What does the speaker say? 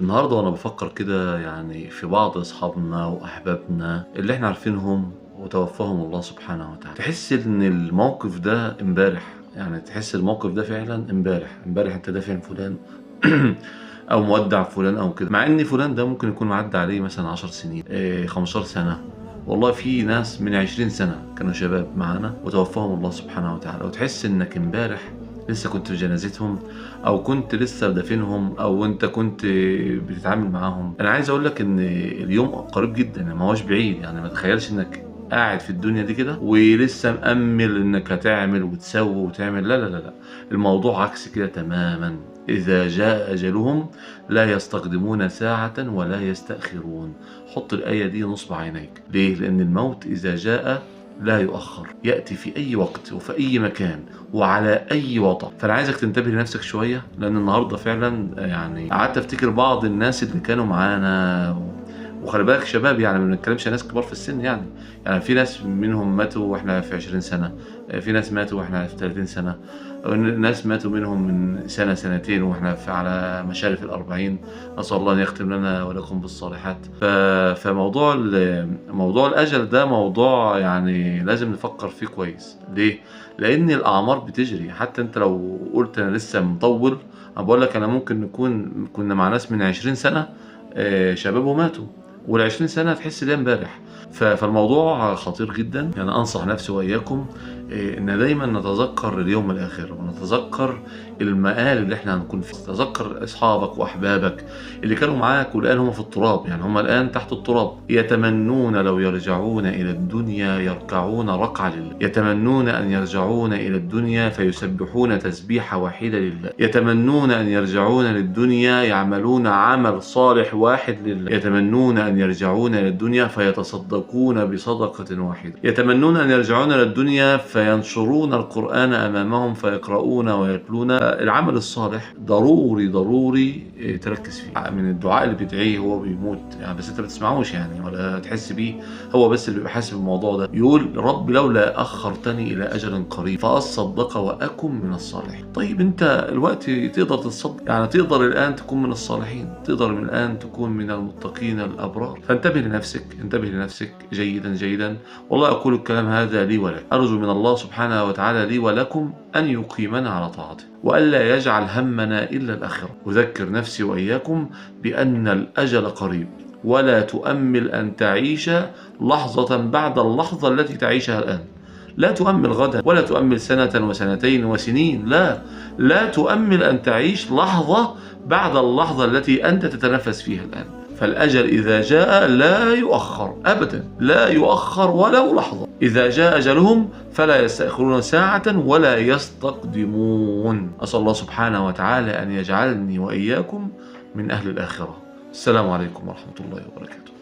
النهارده وأنا بافكّر كده يعني في بعض أصحابنا وأحبابنا اللي إحنا عارفينهم وتوفاهم الله سبحانه وتعالى، تحس إن الموقف ده امبارح، يعني تحس الموقف ده فعلًا امبارح، امبارح أنت دافن فلان أو مودّع فلان أو كده، مع إن فلان ده ممكن يكون عدّى عليه مثلًا 10 سنين 15 سنة، والله في ناس من 20 سنة كانوا شباب معانا وتوفاهم الله سبحانه وتعالى، وتحس إنك امبارح لسه كنت في جنازتهم أو كنت لسه دافنهم أو أنت كنت بتتعامل معاهم. أنا عايز أقول لك إن اليوم قريب جدًا، يعني ما هواش بعيد، يعني ما تتخيلش إنك قاعد في الدنيا دي كده ولسه مأمِّل إنك هتعمل وتسوي وتعمل، لا، لا، لا، لأ، الموضوع عكس كده تمامًا. إذا جاء أجلهم لا يستقدمون ساعة ولا يستأخرون. حُط الآية دي نصب عينيك. ليه؟ لأن الموت إذا جاء لا يؤخر، يأتي في أي وقت وفي أي مكان وعلى أي وضع. فأنا عايزك تنتبه لنفسك شوية، لأن النهارده فعلًا يعني قعدت أفتكر بعض الناس اللي كانوا معانا وخلي بالك شباب، يعني ما بنتكلمش عن ناس كبار في السن يعني. يعني في ناس منهم ماتوا وإحنا في 20 سنة، في ناس ماتوا وإحنا في 30 سنة، ناس ماتوا منهم من سنة سنتين وإحنا على مشارف ال40. نسأل الله أن يختم لنا ولكم بالصالحات. فموضوع موضوع الأجل ده موضوع يعني لازم نفكر فيه كويس. ليه؟ لأن الأعمار بتجري، حتى أنت لو قُلت أنا لسه مطوّل، أنا باقول لك أنا ممكن كنا مع ناس من 20 سنة شباب وماتوا، وال20 سنة تحس إن هي امبارح. فالموضوع خطير جدًا، يعني أنصح نفسي وإياكم إن دايمًا نتذكر اليوم الآخر، ونتذكر المآل اللي إحنا هنكون فيه، تذكر أصحابك وأحبابك اللي كانوا معاك والآن هم في التراب، يعني هم الآن تحت التراب، يتمنون لو يرجعون إلى الدنيا يركعون ركعة لله، يتمنون أن يرجعون إلى الدنيا فيسبحون تسبيحة واحدة لله، يتمنون أن يرجعون للدنيا يعملون عمل صالح واحد لله، يتمنون أن يرجعون إلى الدنيا فيتصدقون بصدقة واحدة، يتمنون أن يرجعون إلى الدنيا فينشرون القرآن أمامهم فيقرؤون ويتلون. العمل الصالح ضروري ضروري تركز فيه. من الدعاء اللي بيدعيه هو بيموت يعني، بس انت ما بتسمعوش يعني ولا تحس بيه، هو بس اللي بيبقى حاسس بالموضوع ده، يقول رب لولا أخرتني إلى أجل قريب فأصدق وأكن من الصالحين. طيب انت الوقت تقدر تتصدق، يعني تقدر الآن تكون من الصالحين، تقدر من الآن تكون من المتقين الأبرار. فانتبه لنفسك، انتبه لنفسك جيدا جيدا. والله أقول الكلام هذا لي ولك، أرجو من الله سبحانه وتعالى لي ولكم أن يقيمنا على طاعته وألا يجعل همنا إلا الآخرة. أذكر نفسي وإياكم بأن الأجل قريب، ولا تؤمل أن تعيش لحظة بعد اللحظة التي تعيشها الآن. لا تؤمل غدا ولا تؤمل سنة وسنتين وسنين، لا تؤمل أن تعيش لحظة بعد اللحظة التي أنت تتنفس فيها الآن. فالأجل إذا جاء لا يؤخر أبدا، لا يؤخر ولو لحظة. إذا جاء أجلهم فلا يستأخرون ساعة ولا يستقدمون. أسأل الله سبحانه وتعالى أن يجعلني وإياكم من أهل الآخرة. السلام عليكم ورحمة الله وبركاته.